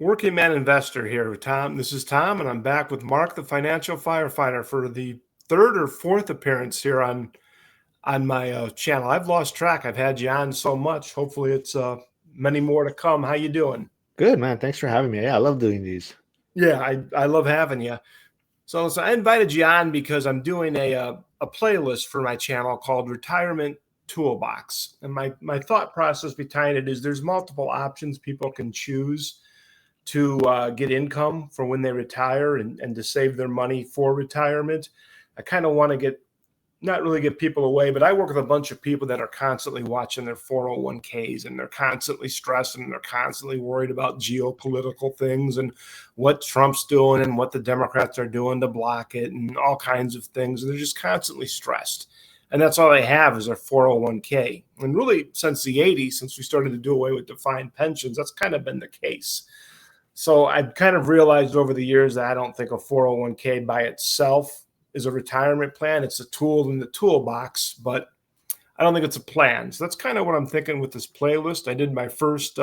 Working man investor here, Tom. This is Tom, and I'm back with Mark, the financial firefighter, for the third or fourth appearance here on my channel. I've lost track. I've had you on so much. Hopefully, it's many more to come. How you doing? Good, man. Thanks for having me. Yeah, I love doing these. Yeah, I love having you. So I invited you on because I'm doing a playlist for my channel called Retirement Toolbox, and my thought process behind it is there's multiple options people can choose to get income for when they retire and to save their money for retirement. I kind of want to not really get people away, but I work with a bunch of people that are constantly watching their 401ks and they're constantly stressing and they're constantly worried about geopolitical things and what Trump's doing and what the Democrats are doing to block it and all kinds of things. And they're just constantly stressed. And that's all they have is their 401k. And really, since the 80s, since we started to do away with defined pensions, that's kind of been the case. So I've kind of realized over the years that I don't think a 401k by itself is a retirement plan. It's a tool in the toolbox, but I don't think it's a plan. So that's kind of what I'm thinking with this playlist. I did my first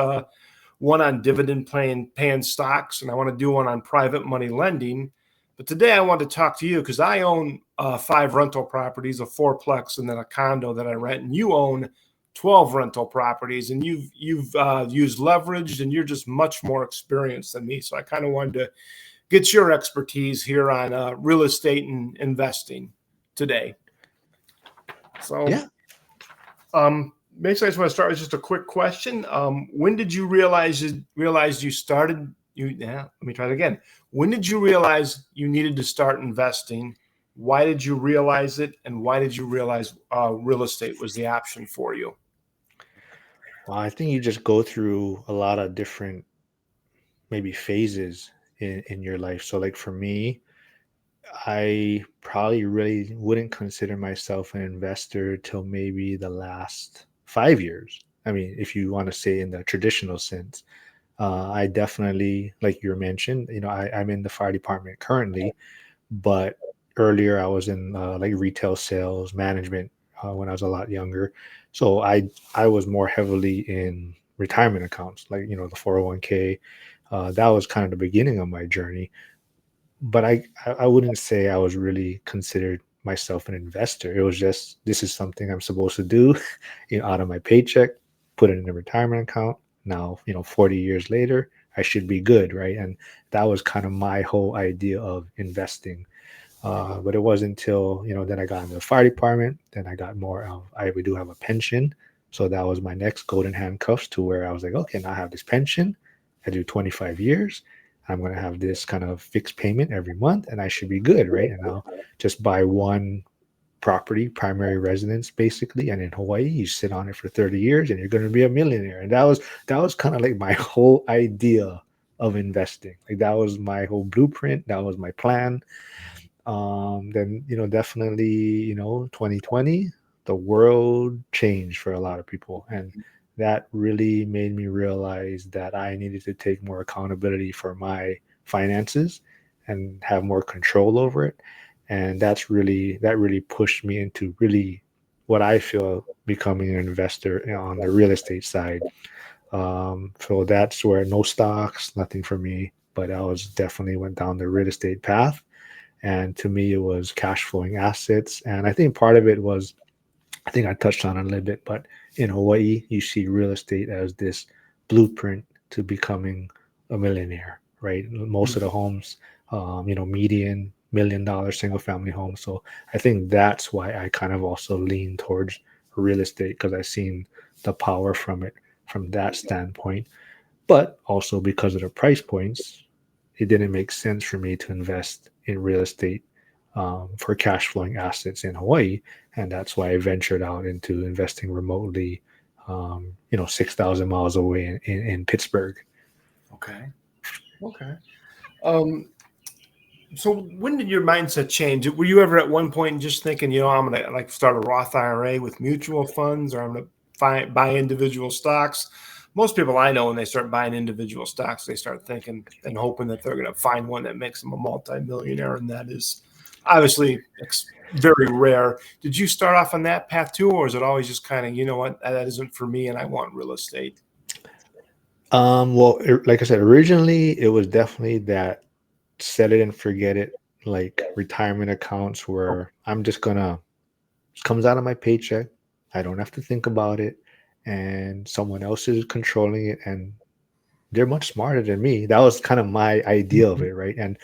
one on dividend paying stocks, and I want to do one on private money lending. But today I want to talk to you because I own 5 rental properties, a fourplex, and then a condo that I rent, and you own 12 rental properties, and you've used leverage, and you're just much more experienced than me. So I kind of wanted to get your expertise here on real estate and investing today. So, Yeah. basically, I just want to start with just a quick question. When did you realize you started? Let me try it again. When did you realize you needed to start investing? Why did you realize it, and why did you realize real estate was the option for you? Well, I think you just go through a lot of different maybe phases in your life. So like for me, I probably really wouldn't consider myself an investor till maybe the last 5 years. I mean, if you want to say in the traditional sense, I definitely, like you mentioned, I'm in the fire department currently, but earlier I was in like retail sales management when I was a lot younger. So I was more heavily in retirement accounts, like the 401k. That was kind of the beginning of my journey. But I wouldn't say I was really considered myself an investor. It was just this is something I'm supposed to do, out of my paycheck, put it in a retirement account. Now, 40 years later, I should be good, right? And that was kind of my whole idea of investing. But it wasn't until, then I got into the fire department. Then I got more of, we do have a pension. So that was my next golden handcuffs to where I was like, okay, now I have this pension. I do 25 years. I'm going to have this kind of fixed payment every month and I should be good, right? And I'll just buy one property, primary residence, basically. And in Hawaii, you sit on it for 30 years and you're going to be a millionaire. And that was kind of like my whole idea of investing. Like that was my whole blueprint. That was my plan. Then definitely 2020 the world changed for a lot of people, and that really made me realize that I needed to take more accountability for my finances and have more control over it. And that really pushed me into really what I feel becoming an investor on the real estate side. So that's where no stocks, nothing for me, but I was definitely went down the real estate path. And to me, it was cash flowing assets. And I think part of it was, I think I touched on it a little bit, but in Hawaii, you see real estate as this blueprint to becoming a millionaire, right? Most of the homes, median $1 million single family homes. So I think that's why I kind of also lean towards real estate because I've seen the power from it from that standpoint. But also because of the price points, it didn't make sense for me to invest in real estate for cash flowing assets in Hawaii. And that's why I ventured out into investing remotely, 6,000 miles away in Pittsburgh. Okay. Okay. Um, so when did your mindset change? Were you ever at one point just thinking, I'm going to like start a Roth IRA with mutual funds, or I'm going to buy individual stocks? Most people I know, when they start buying individual stocks, they start thinking and hoping that they're going to find one that makes them a multimillionaire, and that is obviously very rare. Did you start off on that path too, or is it always just kind of, that isn't for me, and I want real estate? Well, like I said, originally it was definitely that set it and forget it, like retirement accounts Okay. where I'm just gonna, it comes out of my paycheck. I don't have to think about it, and someone else is controlling it, and they're much smarter than me. That was kind of my idea of Mhm. it, right? And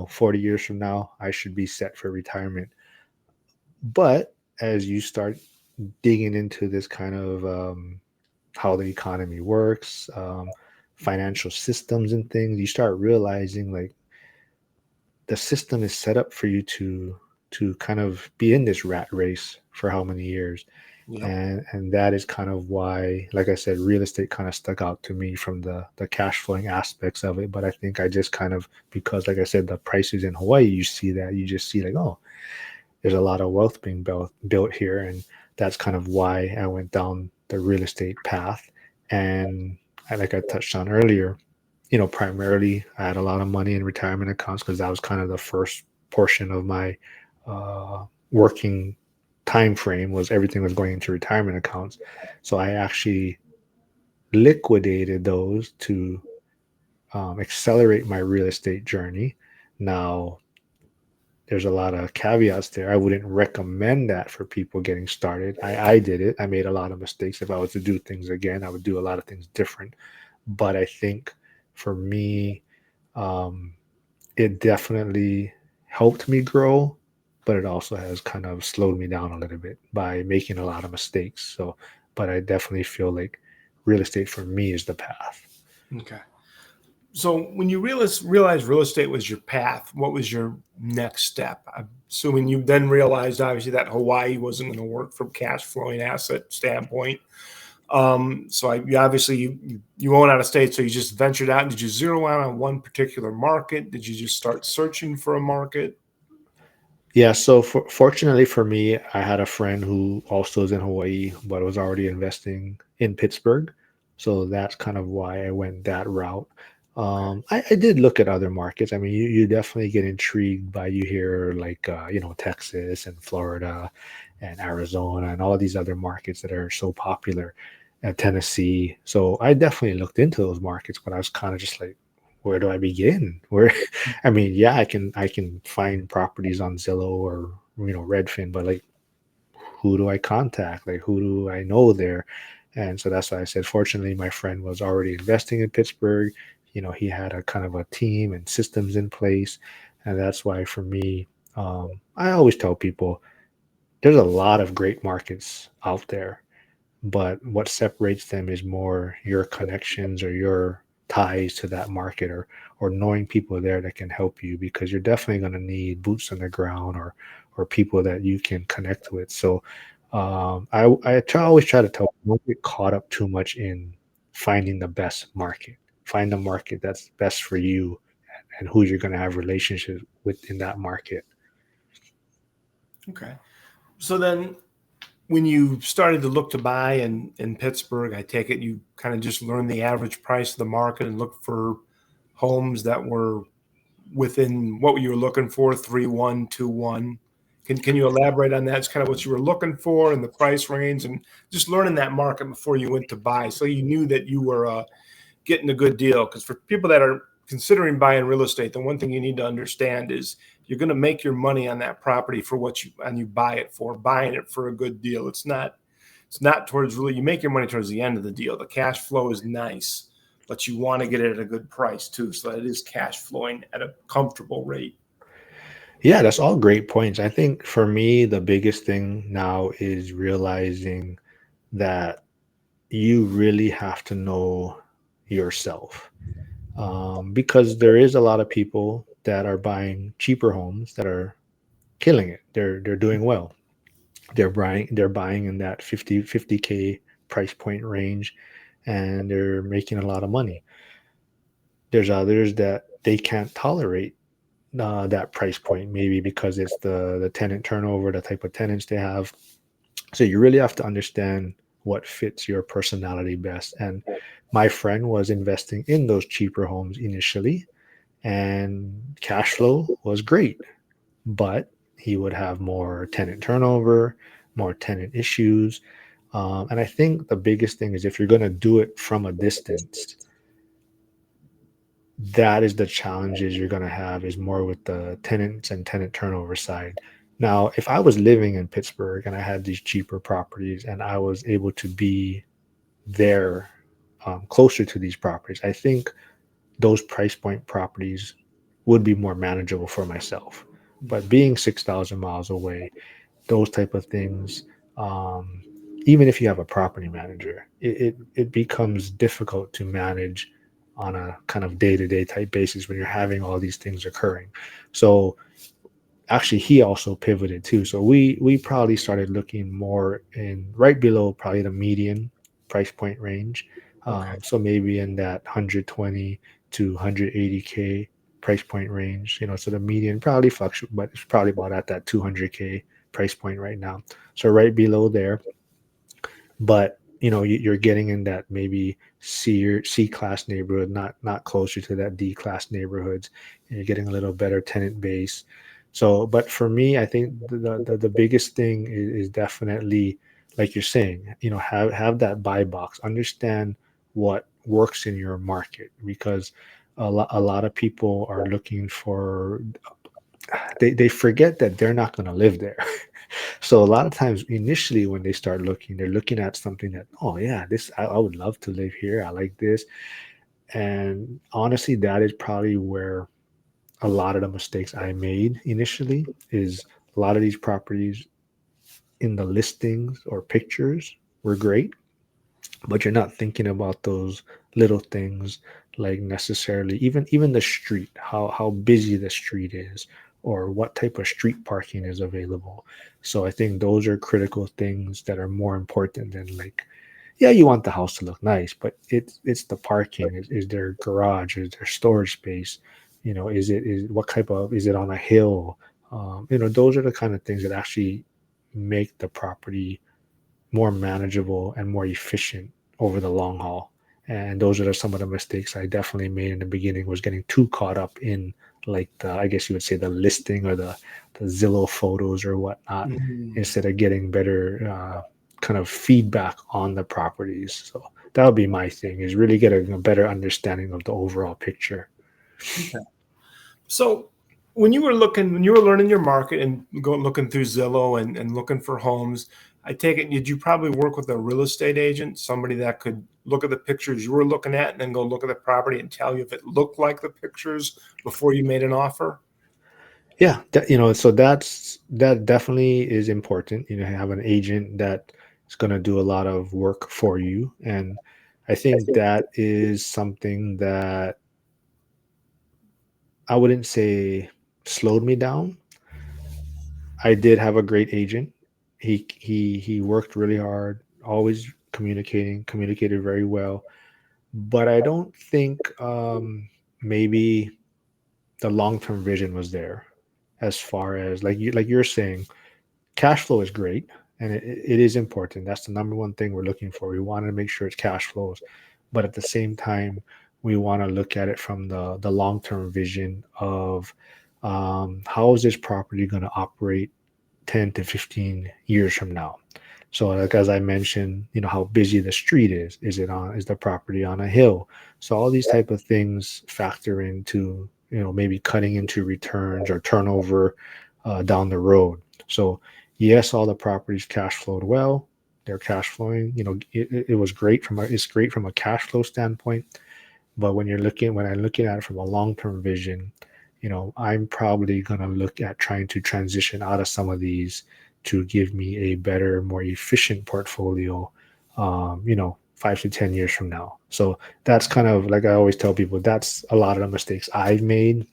40 years from now, I should be set for retirement. But as you start digging into this kind of how the economy works, financial systems and things, you start realizing like the system is set up for you to kind of be in this rat race for how many years. Yep. And that is kind of why, like I said, real estate kind of stuck out to me from the cash flowing aspects of it. But I think I just kind of, because like I said, the prices in Hawaii, you see that, you just see like, oh, there's a lot of wealth being built here, and that's kind of why I went down the real estate path. And like I touched on earlier, primarily I had a lot of money in retirement accounts because that was kind of the first portion of my working time frame, was everything was going into retirement accounts. So I actually liquidated those to accelerate my real estate journey. Now, there's a lot of caveats there. I wouldn't recommend that for people getting started. I did it. I made a lot of mistakes. If I was to do things again, I would do a lot of things different. But I think for me, um, it definitely helped me grow, but it also has kind of slowed me down a little bit by making a lot of mistakes. So, but I definitely feel like real estate for me is the path. Okay. So when you realized real estate was your path, what was your next step? I'm assuming you then realized obviously that Hawaii wasn't going to work from cash flowing asset standpoint. So you obviously you own out of state, so you just ventured out. Did you zero out on one particular market? Did you just start searching for a market? Yeah, so fortunately for me, I had a friend who also is in Hawaii, but was already investing in Pittsburgh. So that's kind of why I went that route. Okay. I did look at other markets. I mean, you definitely get intrigued by, you hear like, Texas and Florida and Arizona and all these other markets that are so popular, Tennessee. So I definitely looked into those markets, but I was kind of just like, where do I begin? Where I mean, yeah, I can find properties on Zillow or Redfin, but like, who do I contact? Like, who do I know there? And so that's why I said, fortunately, my friend was already investing in Pittsburgh. He had a kind of a team and systems in place, and that's why for me, I always tell people there's a lot of great markets out there, but what separates them is more your connections or your ties to that market, or knowing people there that can help you, because you're definitely going to need boots on the ground, or people that you can connect with. So always try to tell people, don't get caught up too much in finding the best market. Find the market that's best for you, and who you're going to have relationships with in that market. Okay. So then when you started to look to buy in Pittsburgh, I take it you kind of just learned the average price of the market and looked for homes that were within what you were looking for, 3-1, 2-1. Can you elaborate on that? It's kind of what you were looking for and the price range, and just learning that market before you went to buy, so you knew that you were getting a good deal. Because for people that are considering buying real estate, the one thing you need to understand is you're going to make your money on that property for what you and you buy it for, buying it for a good deal. It's not towards, really, you make your money towards the end of the deal. The cash flow is nice, but you want to get it at a good price too, so that it is cash flowing at a comfortable rate. Yeah, that's all great points. I think for me, the biggest thing now is realizing that you really have to know yourself, because there is a lot of people that are buying cheaper homes that are killing it. They're doing well. They're buying in that 50K price point range, and they're making a lot of money. There's others that they can't tolerate that price point, maybe because it's the tenant turnover, the type of tenants they have. So you really have to understand what fits your personality best. And my friend was investing in those cheaper homes initially, and cash flow was great, but he would have more tenant turnover, more tenant issues. And I think the biggest thing is, if you're going to do it from a distance, that is the challenges you're going to have, is more with the tenants and tenant turnover side. Now, if I was living in Pittsburgh and I had these cheaper properties and I was able to be there, closer to these properties, I think those price point properties would be more manageable for myself. But being 6,000 miles away, those type of things, um, even if you have a property manager, it becomes difficult to manage on a kind of day-to-day type basis when you're having all these things occurring. So actually he also pivoted too. So we probably started looking more in right below probably the median price point range. Okay. So maybe in that 120 to 180K price point range. So the median probably fluctuates, but it's probably about at that 200K price point right now. So right below there, but you're getting in that maybe C class neighborhood, not closer to that D class neighborhoods, and you're getting a little better tenant base. So, but for me, I think the biggest thing is definitely, like you're saying, have that buy box, understand what works in your market, because a lot of people are looking for, they forget that they're not going to live there. So a lot of times initially when they start looking, they're looking at something that, oh yeah, this, I would love to live here. I like this. And honestly, that is probably where a lot of the mistakes I made initially, is a lot of these properties in the listings or pictures were great, but you're not thinking about those little things, like necessarily even the street, how busy the street is, or what type of street parking is available. So I think those are critical things that are more important than, like, yeah, you want the house to look nice, but it's the parking. Is there garage? Is there storage space? Is what type of, is it on a hill? Those are the kind of things that actually make the property more manageable and more efficient over the long haul. And those are some of the mistakes I definitely made in the beginning, was getting too caught up in, like, I guess you would say, the listing or the Zillow photos or whatnot, Mhm. instead of getting better kind of feedback on the properties. So that would be my thing, is really getting a better understanding of the overall picture. Okay. So when you were learning your market and looking through Zillow and looking for homes, I take it, did you probably work with a real estate agent, somebody that could look at the pictures you were looking at and then go look at the property and tell you if it looked like the pictures before you made an offer? Yeah, so that definitely is important. Have an agent that is going to do a lot of work for you, and I think that is something that I wouldn't say slowed me down. I did have a great agent. He worked really hard, always communicated very well, but I don't think maybe the long-term vision was there, as far as, like you're saying, cash flow is great, and it is important. That's the number one thing we're looking for. We want to make sure it's cash flows, but at the same time, we want to look at it from the long-term vision of, how is this property going to operate 10 to 15 years from now. So, like, as I mentioned, how busy the street is the property on a hill? So all these type of things factor into, maybe cutting into returns or turnover down the road. So yes, all the properties cash flowed well. They're cash flowing. It was great it's great from a cash flow standpoint. But when I'm looking at it from a long-term vision, I'm probably going to look at trying to transition out of some of these to give me a better, more efficient portfolio, 5 to 10 years from now. So that's kind of, like I always tell people, that's a lot of the mistakes I've made.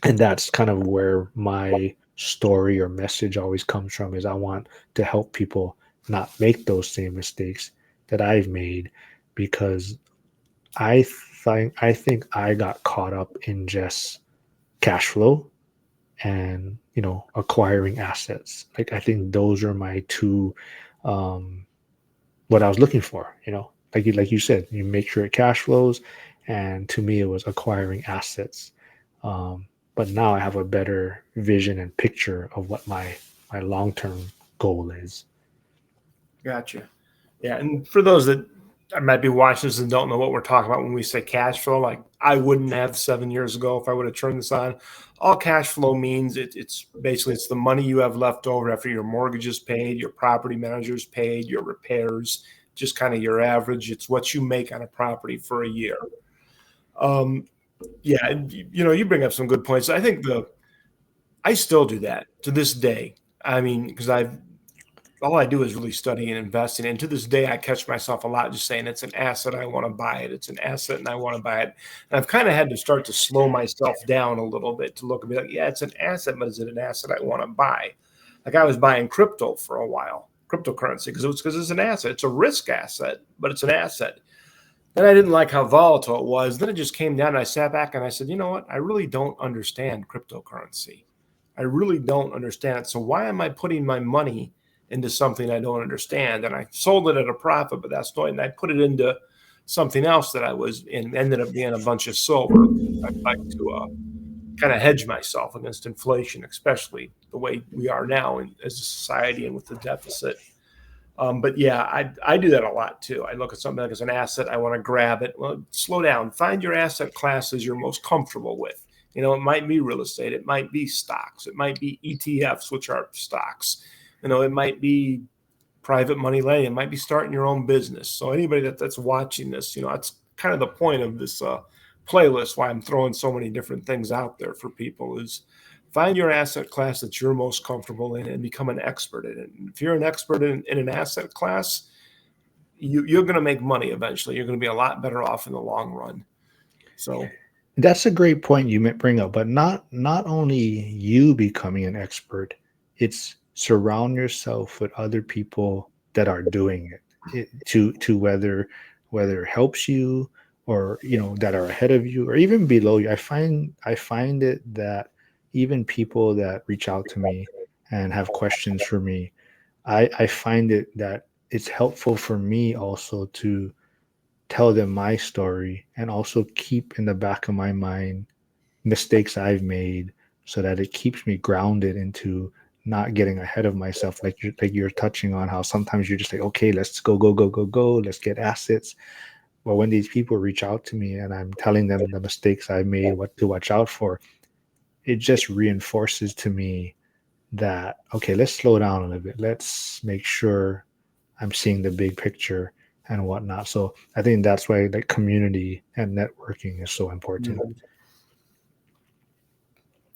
And that's kind of where my story or message always comes from, is I want to help people not make those same mistakes that I've made, because I think I got caught up in just cash flow and, acquiring assets. Like, I think those are my two, um what I was looking for, like you said, you make sure it cash flows, and to me it was acquiring assets. But now I have a better vision and picture of what my long-term goal is. Gotcha. Yeah, and for those that might be watching this and don't know what we're talking about when we say cash flow. Like I wouldn't have 7 years ago if I would have turned this on. All cash flow means it's basically it's the money you have left over after your mortgage is paid, your property manager's paid, your repairs, just kind of your average. It's what you make on a property for a year. Um, yeah, and you bring up some good points. I think I still do that to this day. I mean, because all I do is really study and investing. And to this day, I catch myself a lot just saying it's an asset. I want to buy it. It's an asset and I want to buy it. And I've kind of had to start to slow myself down a little bit to look and be like, yeah, it's an asset, but is it an asset I want to buy? Like I was buying crypto for a while, cryptocurrency, because it's an asset. It's a risk asset, but it's an asset. Then I didn't like how volatile it was. Then it just came down and I sat back and I said, you know what? I really don't understand cryptocurrency. I really don't understand it. So why am I putting my money into something I don't understand? And I sold it at a profit, but that's not, and I put it into something else that I was in, ended up being a bunch of silver. I'd like to kind of hedge myself against inflation, especially the way we are now as a society and with the deficit. But yeah, I do that a lot too. I look at something like as an asset, I want to grab it. Well, slow down. Find your asset classes you're most comfortable with. It might be real estate, it might be stocks, it might be ETFs, which are stocks. It might be private money lending, it might be starting your own business. So anybody that's watching this, that's kind of the point of this playlist. Why I'm throwing so many different things out there for people is find your asset class that you're most comfortable in and become an expert in it. And if you're an expert in an asset class, you're going to make money eventually. You're going to be a lot better off in the long run. So That's a great point you bring up, but not only you becoming an expert, it's surround yourself with other people that are doing to whether it helps you or that are ahead of you or even below you. I find it that even people that reach out to me and have questions for me, I find it that it's helpful for me also to tell them my story and also keep in the back of my mind mistakes I've made so that it keeps me grounded into not getting ahead of myself. Like you're touching on how sometimes you're just like, okay, let's go, go, go, go, go, let's get assets. But when these people reach out to me and I'm telling them the mistakes I've made, what to watch out for, it just reinforces to me that, okay, let's slow down a little bit. Let's make sure I'm seeing the big picture and whatnot. So I think that's why like community and networking is so important.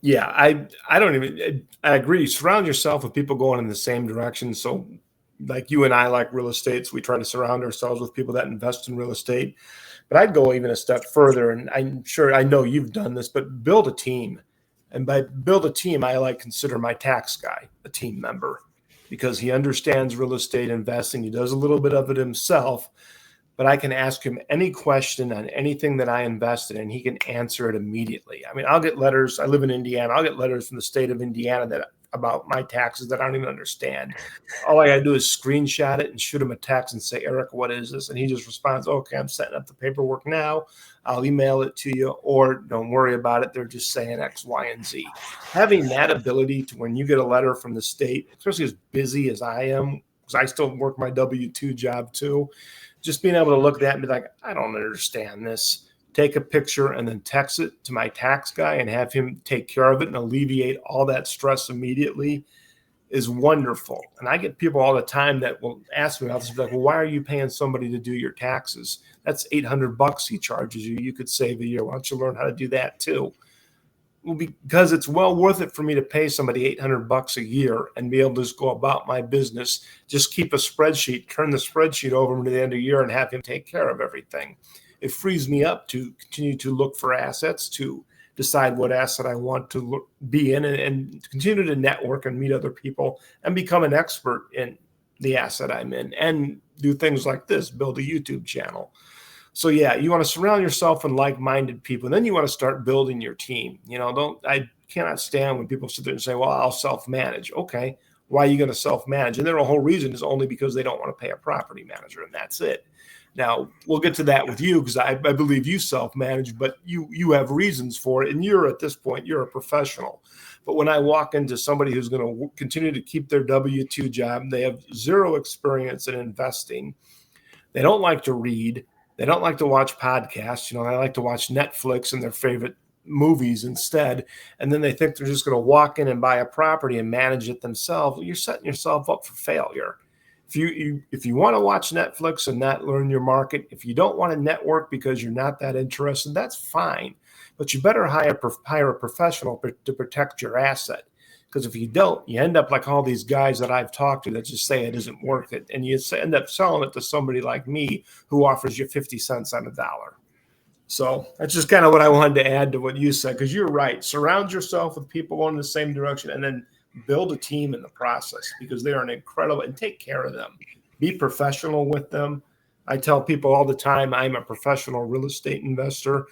yeah, I don't even I agree. Surround yourself with people going in the same direction. So like you and I like real estate, so we try to surround ourselves with people that invest in real estate. But I'd go even a step further, and I know you've done this, but build a team. And by build a team, I like consider my tax guy a team member because he understands real estate investing. He does a little bit of it himself, but I can ask him any question on anything that I invested in. He can answer it immediately. I mean, I'll get letters. I live in Indiana. I'll get letters from the state of Indiana that about my taxes that I don't even understand. All I got to do is screenshot it and shoot him a text and say, Eric, what is this? And he just responds, okay, I'm setting up the paperwork now. I'll email it to you, or don't worry about it. They're just saying X, Y, and Z. Having that ability to when you get a letter from the state, especially as busy as I am, because I still work my W-2 job too, just being able to look at that and be like, I don't understand this. Take a picture and then text it to my tax guy and have him take care of it and alleviate all that stress immediately is wonderful. And I get people all the time that will ask me about this, like, well, why are you paying somebody to do your taxes? That's $800 he charges you. You could save a year. Why don't you learn how to do that too? Well, because it's well worth it for me to pay somebody $800 a year and be able to just go about my business. Just keep a spreadsheet, turn the spreadsheet over to the end of the year and have him take care of everything. It frees me up to continue to look for assets, to decide what asset I want to be in, and continue to network and meet other people and become an expert in the asset I'm in and do things like this, build a YouTube channel. So yeah, you want to surround yourself with like-minded people. And then you want to start building your team. I cannot stand when people sit there and say, well, I'll self-manage. Okay, why are you going to self-manage? And their whole reason is only because they don't want to pay a property manager, and that's it. Now, we'll get to that with you because I believe you self-manage, but you have reasons for it. And at this point, you're a professional. But when I walk into somebody who's going to continue to keep their W-2 job, they have zero experience in investing, They don't like to read. They don't like to watch podcasts. You know, they like to watch Netflix and their favorite movies instead. And then they think they're just going to walk in and buy a property and manage it themselves. Well, you're setting yourself up for failure. If you want to watch Netflix and not learn your market, if you don't want to network because you're not that interested, that's fine. But you better hire a professional to protect your asset. Because if you don't, you end up like all these guys that I've talked to that just say it isn't worth it. And you end up selling it to somebody like me who offers you 50 cents on a dollar. So that's just kind of what I wanted to add to what you said, because you're right. Surround yourself with people going in the same direction and then build a team in the process, because they are an incredible, and take care of them. Be professional with them. I tell people all the time, I'm a professional real estate investor.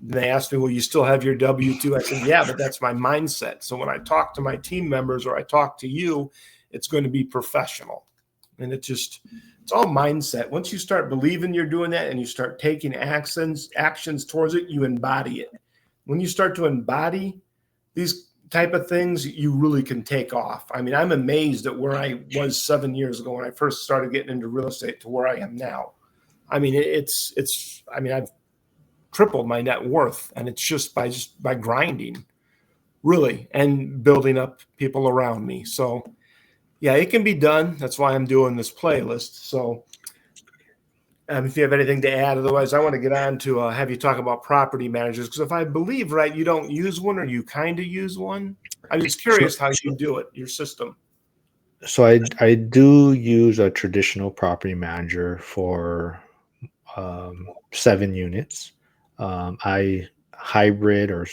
They asked me, "Well, you still have your W-2?" I said, "Yeah, but that's my mindset. So when I talk to my team members or I talk to you, it's going to be professional." And it's all mindset. Once you start believing you're doing that and you start taking actions towards it, you embody it. When you start to embody these type of things, you really can take off. I mean, I'm amazed at where I was 7 years ago when I first started getting into real estate to where I am now. I mean, I've tripled my net worth, and it's just by grinding, really, and building up people around me. So yeah, it can be done. That's why I'm doing this playlist. So if you have anything to add, otherwise I want to get on to have you talk about property managers, because if I believe right, you don't use one, or you kind of use one. I'm just So, curious how you do it, your system. so I do use a traditional property manager for 7 units. I hybrid, or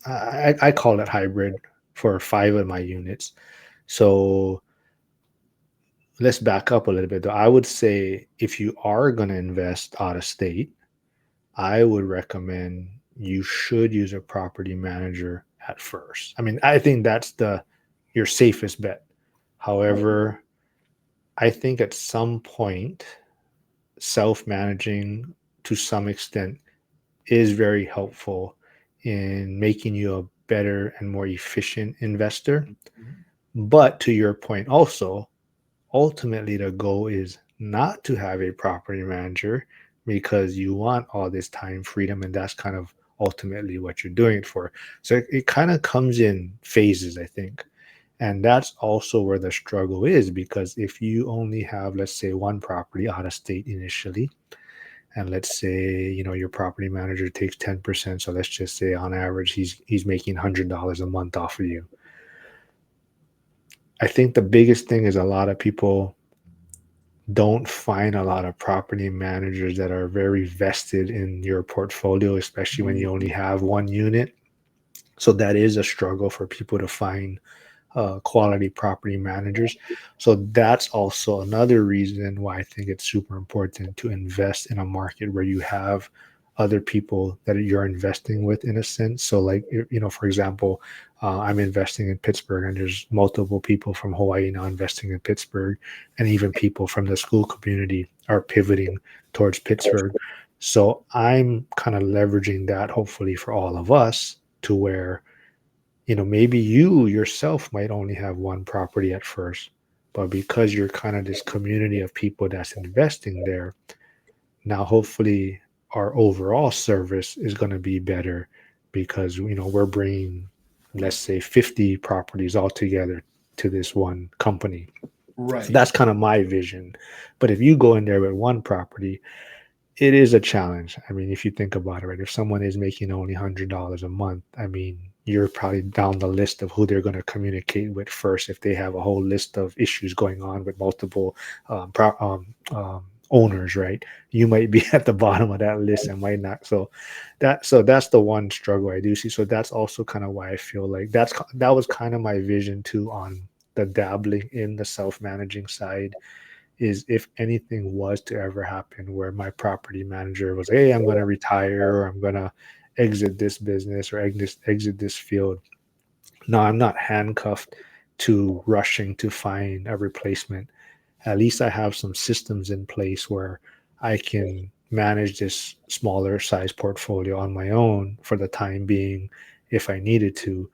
I call it hybrid, for 5 of my units. So let's back up a little bit though. I would say if you are going to invest out of state, I would recommend you should use a property manager at first. I mean, I think that's your safest bet. However, I think at some point, self-managing to some extent is very helpful in making you a better and more efficient investor. But to your point also, ultimately the goal is not to have a property manager, because you want all this time freedom, and that's kind of ultimately what you're doing it for. So it kind of comes in phases, I think. And that's also where the struggle is, because if you only have, let's say, one property out of state initially, and let's say, your property manager takes 10%, so let's just say on average he's making $100 a month off of you. I think the biggest thing is a lot of people don't find a lot of property managers that are very vested in your portfolio, especially when you only have one unit. So that is a struggle for people to find quality property managers. So that's also another reason why I think it's super important to invest in a market where you have other people that you're investing with, in a sense. So like, for example, I'm investing in Pittsburgh, and there's multiple people from Hawaii now investing in Pittsburgh, and even people from the school community are pivoting towards Pittsburgh. So I'm kind of leveraging that, hopefully for all of us, to where maybe you yourself might only have one property at first, but because you're kind of this community of people that's investing there, now hopefully our overall service is going to be better, because we're bringing, let's say, 50 properties all together to this one company. So Right. that's kind of my vision. But if you go in there with one property, it is a challenge. I mean, if you think about it, right? If someone is making only $100 a month, I mean, you're probably down the list of who they're going to communicate with first. If they have a whole list of issues going on with multiple owners, right? You might be at the bottom of that list and might not. So that's the one struggle I do see. So that's also kind of why I feel like that was kind of my vision too, on the dabbling in the self-managing side, is if anything was to ever happen where my property manager was, hey, I'm going to retire, or I'm going to exit this business, or exit this field. No, I'm not handcuffed to rushing to find a replacement. At least I have some systems in place where I can manage this smaller size portfolio on my own for the time being if I needed to.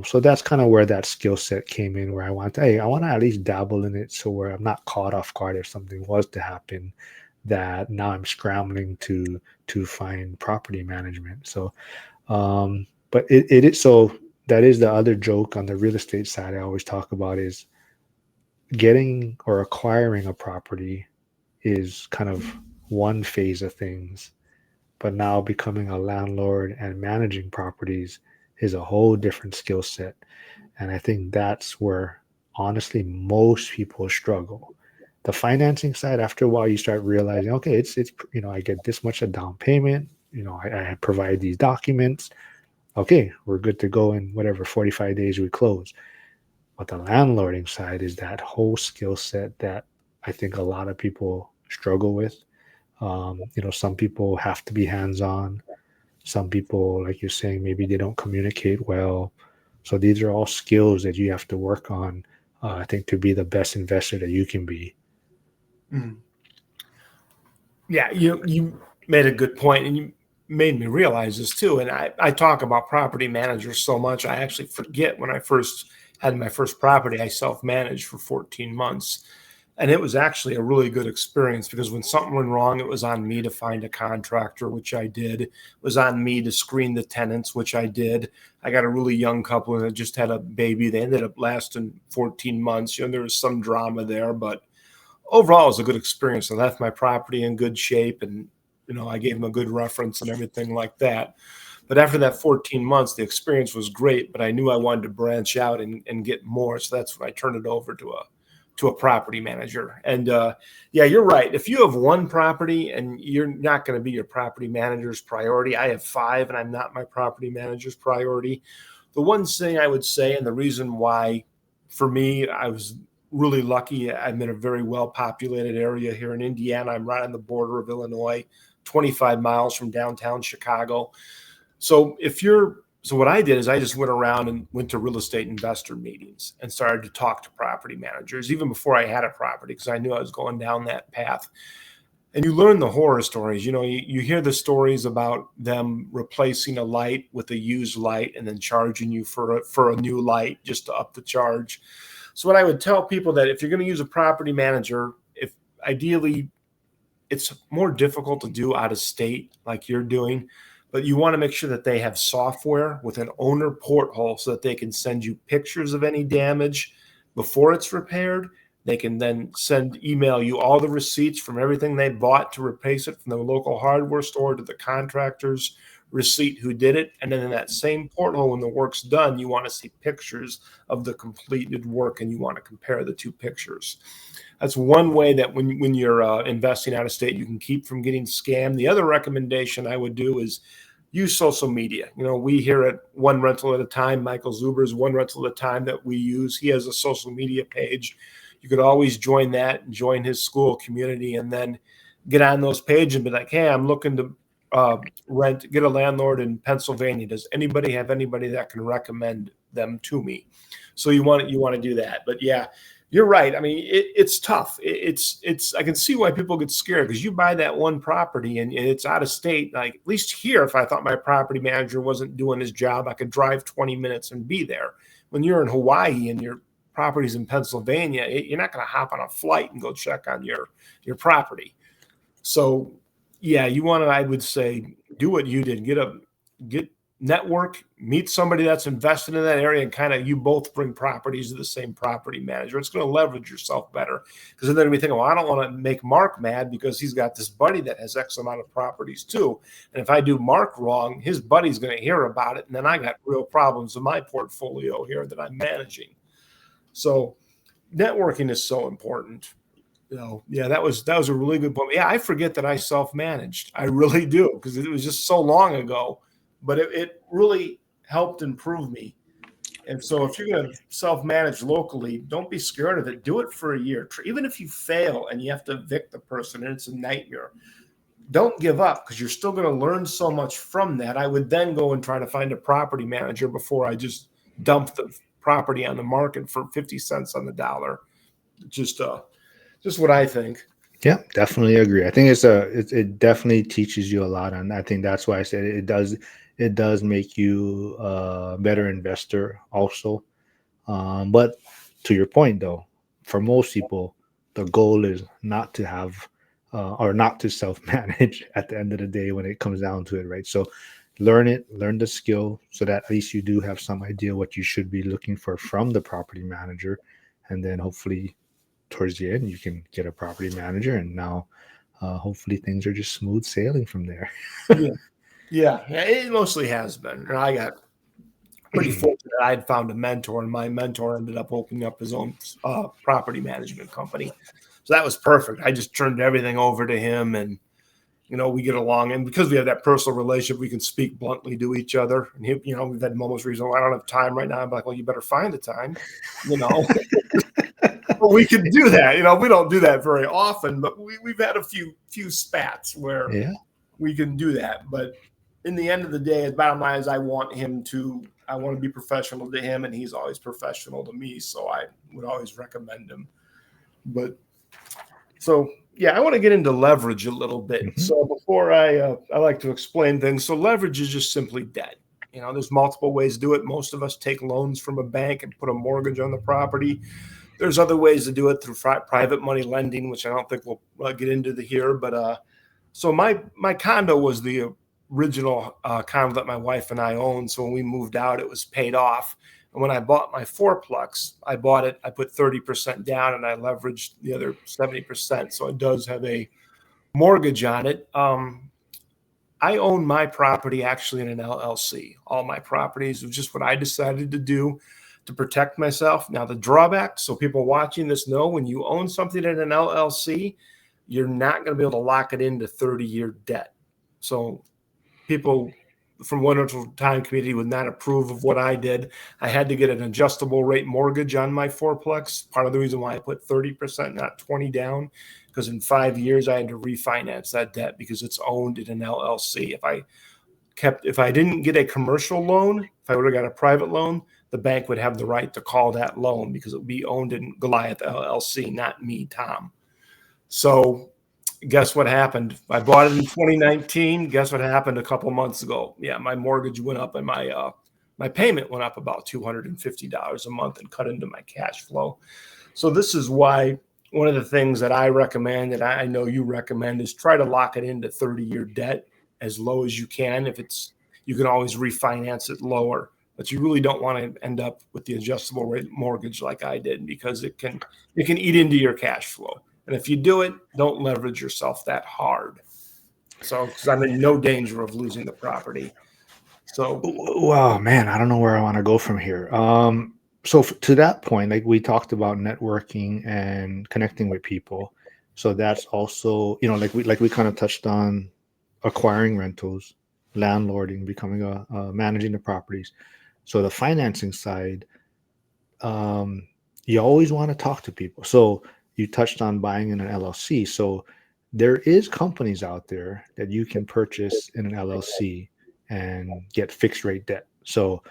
So that's kind of where that skill set came in, where I want to at least dabble in it, so where I'm not caught off guard if something was to happen, that now I'm scrambling to find property management. So but it is, so that is the other joke on the real estate side I always talk about, is getting or acquiring a property is kind of one phase of things, but now becoming a landlord and managing properties is a whole different skill set. And I think that's where honestly most people struggle. The financing side, after a while, you start realizing, okay, it's I get this much a down payment. I provide these documents. Okay, we're good to go in whatever 45 days we close. But the landlording side is that whole skill set that I think a lot of people struggle with. Some people have to be hands on. Some people, like you're saying, maybe they don't communicate well. So these are all skills that you have to work on, I think, to be the best investor that you can be. Mm. Yeah, you made a good point, and you made me realize this too. And I talk about property managers so much, I actually forget when I first had my first property, I self-managed for 14 months. And it was actually a really good experience because when something went wrong, it was on me to find a contractor, which I did. It was on me to screen the tenants, which I did. I got a really young couple that just had a baby. They ended up lasting 14 months. There was some drama there, but overall, it was a good experience. I left my property in good shape, and I gave them a good reference and everything like that. But after that 14 months, the experience was great, but I knew I wanted to branch out and get more. So that's when I turned it over to a property manager. And yeah, you're right. If you have one property and you're not going to be your property manager's priority, I have 5 and I'm not my property manager's priority. The one thing I would say, and the reason why for me, I was really lucky. I'm in a very well populated area here in Indiana. I'm right on the border of Illinois, 25 miles from downtown Chicago. So what I did is I just went around and went to real estate investor meetings and started to talk to property managers even before I had a property, because I knew I was going down that path. And you learn the horror stories. You hear the stories about them replacing a light with a used light and then charging you for a new light just to up the charge. So what I would tell people, that if you're going to use a property manager, if ideally it's more difficult to do out of state like you're doing, but you want to make sure that they have software with an owner porthole so that they can send you pictures of any damage before it's repaired. They can then email you all the receipts from everything they bought to replace it, from the local hardware store to the contractor's receipt who did it. And then in that same porthole, when the work's done, you want to see pictures of the completed work and you want to compare the 2 pictures. That's one way that when you're investing out of state, you can keep from getting scammed. The other recommendation I would do is use social media. We here at One Rental at a Time, Michael Zuber's One Rental at a Time that we use, he has a social media page. You could always join that and join his school community, and then get on those pages and be like, hey, I'm looking to get a landlord in Pennsylvania. Does anybody have anybody that can recommend them to me? So you want to do that. But yeah, you're right. I mean, it's tough. I can see why people get scared, because you buy that one property and it's out of state. Like, at least here, if I thought my property manager wasn't doing his job, I could drive 20 minutes and be there. When you're in Hawaii and your property's in Pennsylvania, you're not going to hop on a flight and go check on your property. So yeah, I would say, do what you did. Get network, meet somebody that's invested in that area, and kind of you both bring properties to the same property manager. It's going to leverage yourself better, because then we think, well, I don't want to make Mark mad because he's got this buddy that has X amount of properties too. And if I do Mark wrong, his buddy's going to hear about it. And then I got real problems in my portfolio here that I'm managing. So networking is so important. Yeah, that was a really good point. Yeah, I forget that I self-managed. I really do, because it was just so long ago, but it really helped improve me. And so if you're going to self-manage locally, don't be scared of it. Do it for a year. Even if you fail and you have to evict the person and it's a nightmare, don't give up, because you're still going to learn so much from that. I would then go and try to find a property manager before I just dump the property on the market for 50 cents on the dollar. Just what I think. Yeah, definitely agree. I think it definitely teaches you a lot, and I think that's why I said it does make you a better investor also. But to your point though, for most people, the goal is not to have or not to self-manage at the end of the day when it comes down to it, right? So learn the skill so that at least you do have some idea what you should be looking for from the property manager, and then hopefully towards the end you can get a property manager, and now hopefully things are just smooth sailing from there. Yeah. Yeah. Yeah. It mostly has been. And I got pretty fortunate. I had found a mentor, and my mentor ended up opening up his own property management company. So that was perfect. I just turned everything over to him, and we get along, and because we have that personal relationship, we can speak bluntly to each other. And we've had moments where he's like, I don't have time right now. I'm like, well, you better find the time, you know. Well, we can do that. We don't do that very often, but we've had a few spats where Yeah. we can do that. But in the end of the day, the bottom line is I want to be professional to him, and he's always professional to me. So I would always recommend him. But so yeah, I want to get into leverage a little bit. Mhm. So before I like to explain things. So leverage is just simply debt. There's multiple ways to do it. Most of us take loans from a bank and put a mortgage on the property. There's other ways to do it through private money lending, which I don't think we'll get into here. But so my condo was the original condo that my wife and I owned. So when we moved out, it was paid off. And when I bought my fourplex, I put 30% down, and I leveraged the other 70%. So it does have a mortgage on it. I own my property actually in an LLC. All my properties was just what I decided to do to protect myself. Now, the drawback, so people watching this know, when you own something in an LLC, you're not going to be able to lock it into 30-year debt. So people from One Rental Time Community would not approve of what I did. I had to get an adjustable rate mortgage on my fourplex. Part of the reason why I put 30%, not 20 down, because in 5 years I had to refinance that debt because it's owned in an LLC. If I didn't get a commercial loan, if I would have got a private loan, the bank would have the right to call that loan because it would be owned in Goliath LLC, not me, Tom. So guess what happened? I bought it in 2019. Guess what happened a couple months ago? Yeah, my mortgage went up, and my payment went up about $250 a month and cut into my cash flow. So this is why one of the things that I recommend, and I know you recommend, is try to lock it into 30-year debt as low as you can. You can always refinance it lower, but you really don't want to end up with the adjustable rate mortgage like I did, because it can eat into your cash flow. And if you do it, don't leverage yourself that hard. So, because I'm in no danger of losing the property. So, Wow, man, I don't know where I want to go from here. So to that point, like we talked about networking and connecting with people. So that's also, like we kind of touched on acquiring rentals, landlording, becoming managing the properties. So the financing side, you always want to talk to people. So you touched on buying in an LLC. So there is companies out there that you can purchase in an LLC and get fixed rate debt. So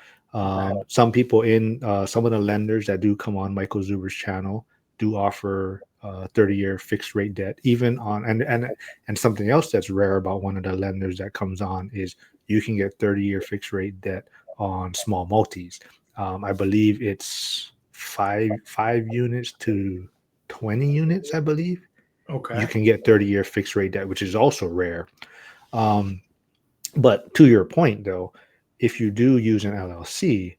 some people in some of the lenders that do come on Michael Zuber's channel do offer 30-year fixed rate debt. Even on and something else that's rare about one of the lenders that comes on is you can get 30-year fixed rate debt on small multis. I believe it's five units to 20 units, I believe. You okay. can get 30-year fixed rate debt, which is also rare. But to your point, though, if you do use an LLC,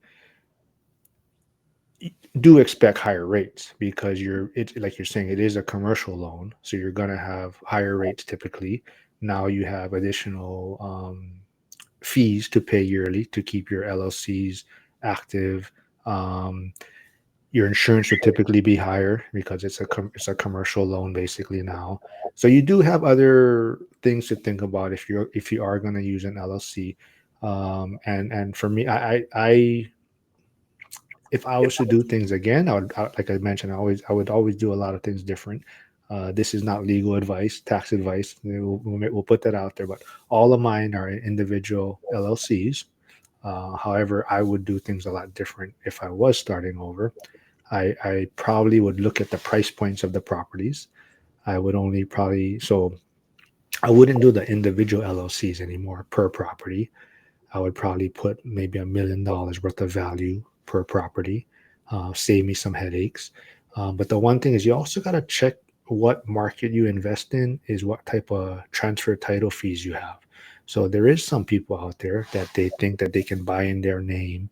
do expect higher rates because it's like you're saying, it is a commercial loan, so you're going to have higher rates typically. Now you have additional fees to pay yearly to keep your LLCs active. Your insurance would typically be higher because it's a commercial loan basically now. So you do have other things to think about if you are going to use an LLC. And for me, I if I was to do things again, like I mentioned, I would always do a lot of things different. This is not legal advice, tax advice. We'll put that out there, but all of mine are individual LLCs. However, I would do things a lot different if I was starting over. I probably would look at the price points of the properties. I would only probably, so I wouldn't do the individual LLCs anymore per property. I would probably put maybe $1 million worth of value per property, save me some headaches. But the one thing is you also got to check what market you invest in is what type of transfer title fees you have. So there is some people out there that they think that they can buy in their name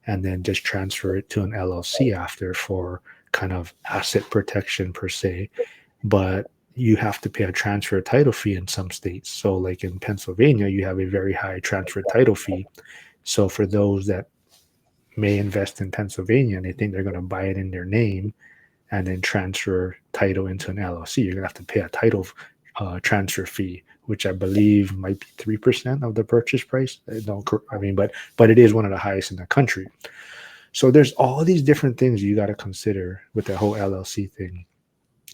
and then just transfer it to an LLC after for kind of asset protection per se. But you have to pay a transfer title fee in some states. So like in Pennsylvania, you have a very high transfer title fee. So for those that may invest in Pennsylvania and they think they're going to buy it in their name and then transfer title into an LLC, you're going to have to pay a title transfer fee, which I believe might be 3% of the purchase price. I mean, but it is one of the highest in the country. So there's all these different things you got to consider with the whole LLC thing.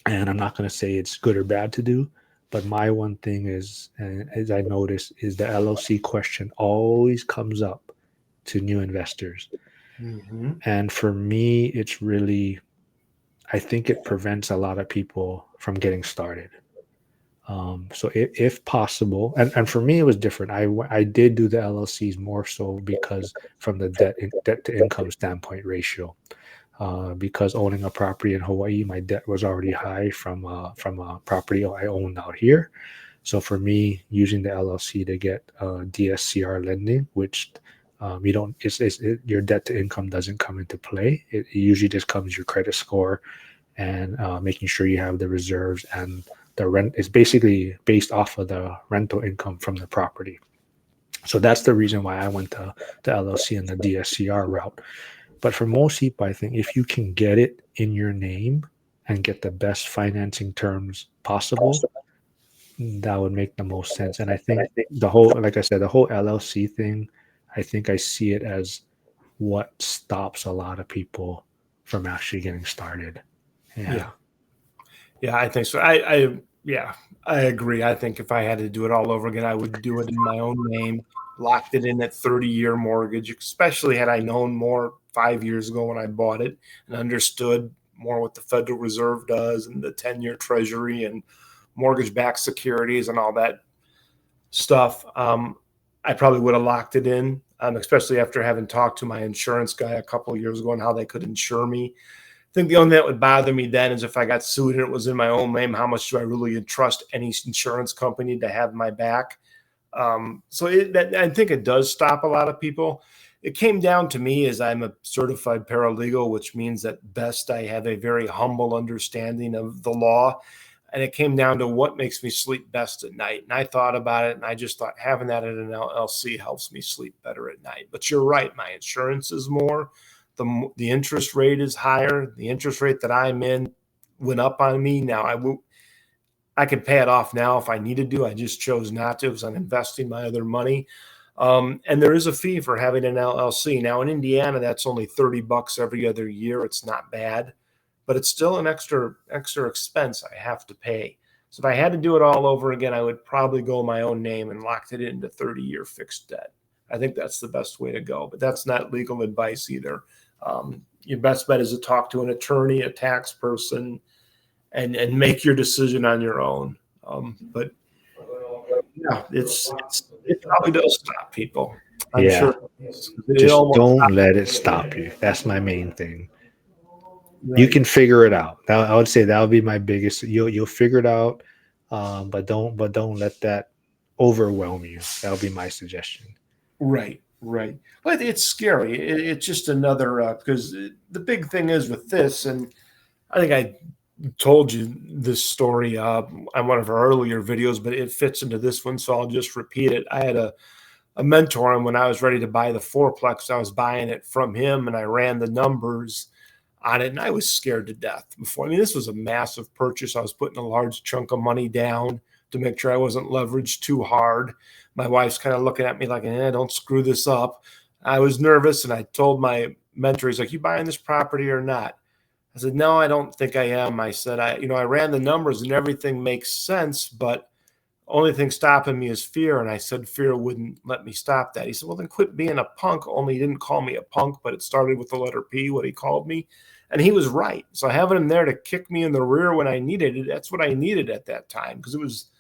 And I'm not going to say it's good or bad to do, but my one thing is, as I noticed, is the LLC question always comes up to new investors. Mm-hmm. And for me, it's really, I think it prevents a lot of people from getting started. So if possible, and for me, it was different. I did do the LLCs more so because from the debt to income standpoint ratio. Because owning a property in Hawaii, my debt was already high from a property I owned out here. So for me, using the LLC to get DSCR lending, which you don't, your debt to income doesn't come into play. It usually just comes your credit score and making sure you have the reserves, and the rent is basically based off of the rental income from the property. So that's the reason why I went to the LLC and the DSCR route. But for most people, I think if you can get it in your name and get the best financing terms possible, that would make the most sense. And I think the whole, like I said, the whole LLC thing, I think I see it as what stops a lot of people from actually getting started. Yeah. Yeah. Yeah, I think so. Yeah, I agree. I think if I had to do it all over again, I would do it in my own name, locked it in at 30-year mortgage, especially had I known more 5 years ago when I bought it and understood more what the Federal Reserve does and the 10-year Treasury and mortgage-backed securities and all that stuff. I probably would have locked it in, especially after having talked to my insurance guy a couple of years ago and how they could insure me. I think the only thing that would bother me then is if I got sued and it was in my own name, how much do I really trust any insurance company to have my back? I think it does stop a lot of people. It came down to me as I'm a certified paralegal, which means at best I have a very humble understanding of the law. And it came down to what makes me sleep best at night. And I thought about it and I just thought having that at an LLC helps me sleep better at night. But you're right, my insurance is more. The interest rate is higher. The interest rate that I'm in went up on me. Now I could pay it off now if I needed to. I just chose not to because I'm investing my other money. And there is a fee for having an LLC. Now in Indiana, that's only $30 every other year. It's not bad, but it's still an extra expense I have to pay. So if I had to do it all over again, I would probably go my own name and locked it into 30-year fixed debt. I think that's the best way to go, but that's not legal advice either. Your best bet is to talk to an attorney, a tax person, and make your decision on your own. But yeah, it probably does stop people. I'm Yeah. sure it Just almost don't stopped. let it stop you. That's my main thing. You Right, can figure it out. I would say that would be my biggest. You'll figure it out, but don't let that overwhelm you. That would be my suggestion. right. But it's scary. It's just another because the big thing is with this, and I think I told you this story on one of our earlier videos, but it fits into this one, so I'll just repeat it. I had a mentor, and when I was ready to buy the fourplex, I was buying it from him, and I ran the numbers on it, and I was scared to death before. I mean, this was a massive purchase. I was putting a large chunk of money down to make sure I wasn't leveraged too hard. My wife's kind of looking at me like, don't screw this up. I was nervous, and I told my mentor, he's like, you buying this property or not? I said, no, I don't think I am. I said, I ran the numbers and everything makes sense, but only thing stopping me is fear. And I said, fear wouldn't let me stop that. He said, well, then quit being a punk. Only he didn't call me a punk, but it started with the letter P, what he called me. And he was right. So having him there to kick me in the rear when I needed it, that's what I needed at that time. Because it was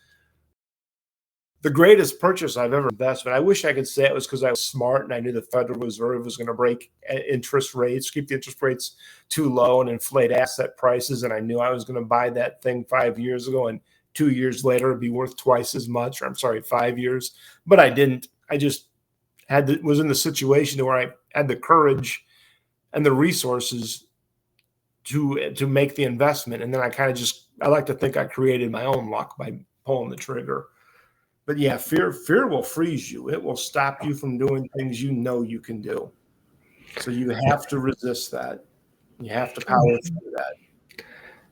The greatest purchase I've ever invested. I wish I could say it was because I was smart and I knew the Federal Reserve was going to break interest rates, keep the interest rates too low and inflate asset prices. And I knew I was going to buy that thing 5 years ago, and 2 years later it'd be worth twice as much. Or I'm sorry, 5 years. But I didn't. I just was in the situation where I had the courage and the resources to make the investment. And then I kind of just, I like to think I created my own luck by pulling the trigger. But yeah, fear will freeze you. It will stop you from doing things you know you can do. So you have to resist that. You have to power through that.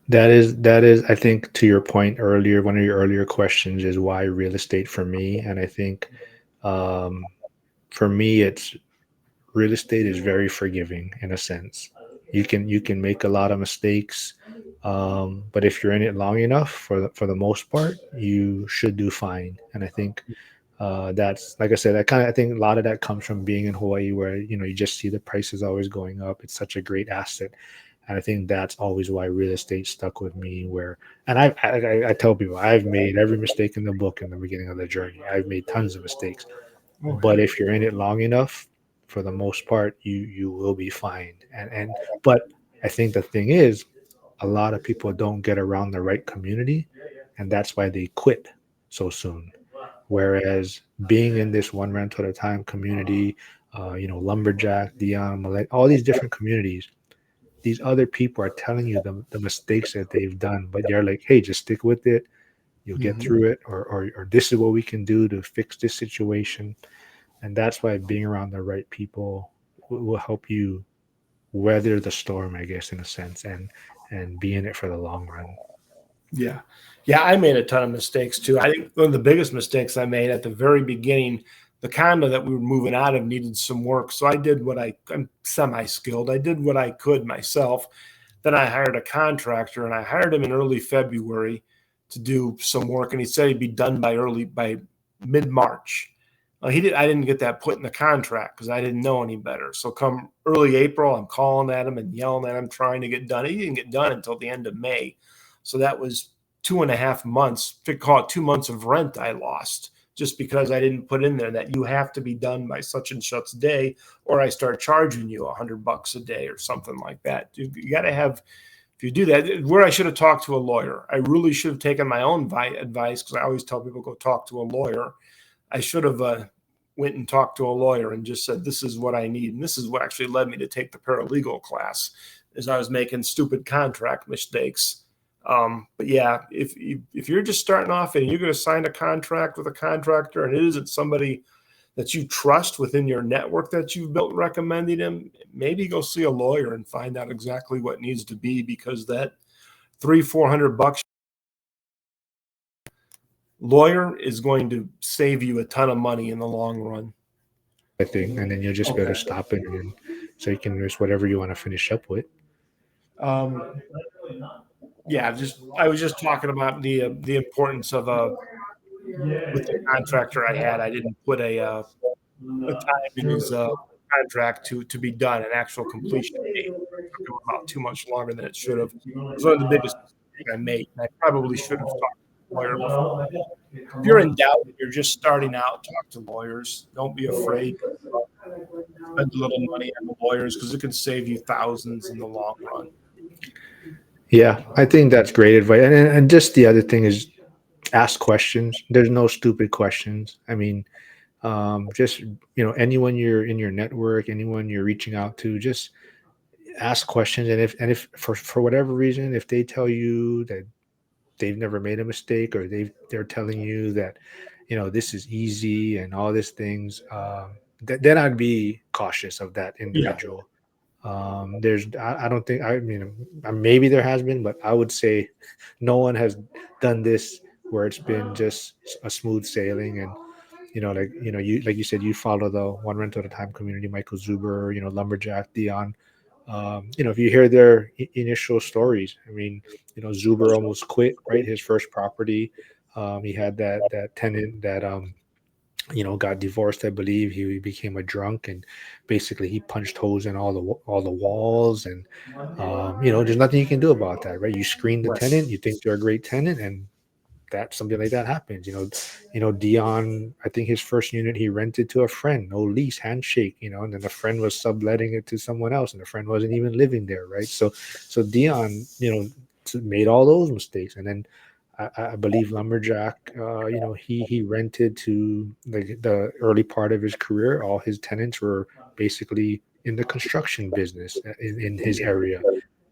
That is I think to your point earlier, one of your earlier questions is why real estate for me. And I think um, for me, it's real estate is very forgiving in a sense. You can make a lot of mistakes, but if you're in it long enough, for the most part, you should do fine. And I think that's like I said, I think a lot of that comes from being in Hawaii, where you just see the prices always going up. It's such a great asset, and I think that's always why real estate stuck with me. And I tell people I've made every mistake in the book in the beginning of the journey. I've made tons of mistakes, but if you're in it long enough, for the most part, you will be fine. But I think the thing is, a lot of people don't get around the right community, and that's why they quit so soon. Whereas being in this one rental at a time community, lumberjack, Dion, Malay, all these different communities, these other people are telling you the mistakes that they've done, but they're like, hey, just stick with it. You'll get Mhm. through it, or this is what we can do to fix this situation. And that's why being around the right people will help you weather the storm, I guess, in a sense, and be in it for the long run. Yeah. Yeah, I made a ton of mistakes too. I think one of the biggest mistakes I made at the very beginning, the condo that we were moving out of needed some work. So I'm semi-skilled. I did what I could myself. Then I hired a contractor, and I hired him in early February to do some work. And he said he'd be done by mid-March. I didn't get that put in the contract because I didn't know any better. So come early April, I'm calling at him and yelling at him, trying to get done. He didn't get done until the end of May. So that was 2.5 months, to call it 2 months of rent I lost just because I didn't put in there that you have to be done by such and such day, or I start charging you $100 a day or something like that. You got to have, if you do that, where I should have talked to a lawyer. I really should have taken my own advice, because I always tell people go talk to a lawyer. I should have went and talked to a lawyer and just said, this is what I need. And this is what actually led me to take the paralegal class, is I was making stupid contract mistakes. But yeah, if you're just starting off and you're going to sign a contract with a contractor and it isn't somebody that you trust within your network that you've built recommending him, maybe go see a lawyer and find out exactly what needs to be, because that 300-400 bucks lawyer is going to save you a ton of money in the long run. I think, and then you'll just be able Okay. to stop it, and so you can miss whatever you want to finish up with. Um, yeah, just I was just talking about the importance of with the contractor I had. I didn't put a time in his contract to be done, an actual completion date. It took him about too much longer than it should have. It was one of the biggest mistakes I made, and I probably should have talked to a lawyer before. If you're in doubt, you're just starting out, talk to lawyers. Don't be afraid to spend a little money on the lawyers, because it can save you thousands in the long run. Yeah, I think that's great advice. And just the other thing is ask questions. There's no stupid questions. I mean, just anyone you're in your network, anyone you're reaching out to, just ask questions. And if for whatever reason, if they tell you that they've never made a mistake, or they're telling you that this is easy and all these things, then I'd be cautious of that Yeah. individual. I don't think, I mean, maybe there has been, but I would say no one has done this where it's been just a smooth sailing. And you like you said, you follow the one rental at a time community, Michael Zuber, lumberjack Dion. If you hear their initial stories, I mean, Zuber almost quit, right? His first property. He had that tenant that got divorced, I believe. He became a drunk, and basically he punched holes in all the walls. And there's nothing you can do about that, right? You screen the Right. tenant, you think they're a great tenant, and that something like that happens. Dion, I think his first unit he rented to a friend, no lease, handshake, and then the friend was subletting it to someone else, and the friend wasn't even living there, right? So Dion, made all those mistakes, and then I believe Lumberjack, he rented to the early part of his career. All his tenants were basically in the construction business in his area,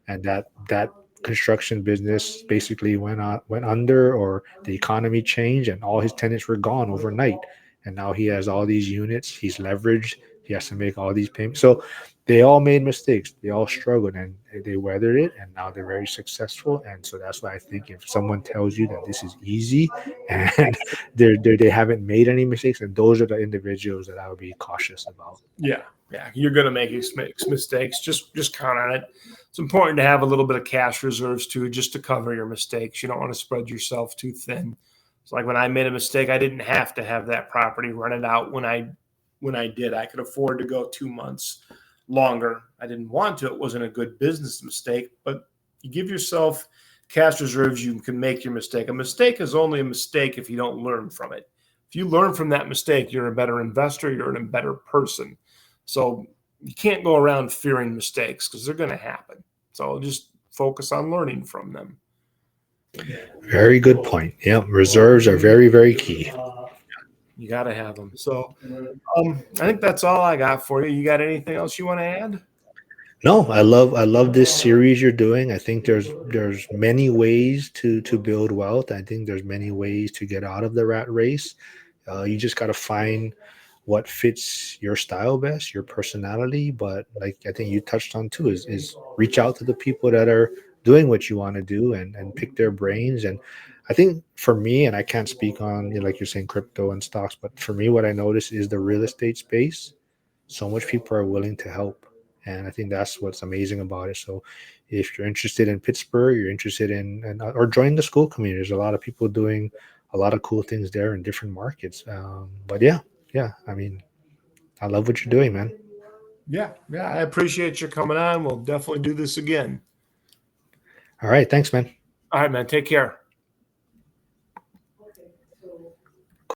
and that construction business basically went under, or the economy changed, and all his tenants were gone overnight. And now he has all these units. He's leveraged. He has to make all these payments. So they all made mistakes. They all struggled, and they weathered it, and now they're very successful. And so that's why I think if someone tells you that this is easy and they haven't made any mistakes, and those are the individuals that I would be cautious about. Yeah, you're going to make mistakes. Just count on it. It's important to have a little bit of cash reserves too, just to cover your mistakes. You don't want to spread yourself too thin. It's like when I made a mistake, I didn't have to have that property rented out when I did. I could afford to go 2 months longer. I didn't want to. It wasn't a good business mistake, but you give yourself cash reserves, you can make your mistake. A mistake is only a mistake if you don't learn from it. If you learn from that mistake, you're a better investor, you're a better person. So you can't go around fearing mistakes because they're going to happen. So just focus on learning from them. Very good point. Yeah, reserves are very, very key. You got to have them. So I think that's all I got for you. You got anything else you want to add? No, I love this series you're doing. I think there's many ways to build wealth. I think there's many ways to get out of the rat race. You just got to find what fits your style best, your personality. But like I think you touched on too, is reach out to the people that are doing what you want to do, and pick their brains. And I think for me, and I can't speak on, like you're saying, crypto and stocks, but for me, what I notice is the real estate space. So much people are willing to help, and I think that's what's amazing about it. So if you're interested in Pittsburgh, you're interested or join the school community. There's a lot of people doing a lot of cool things there in different markets. But yeah, I mean, I love what you're doing, man. Yeah, I appreciate you coming on. We'll definitely do this again. All right, thanks, man. All right, man. Take care.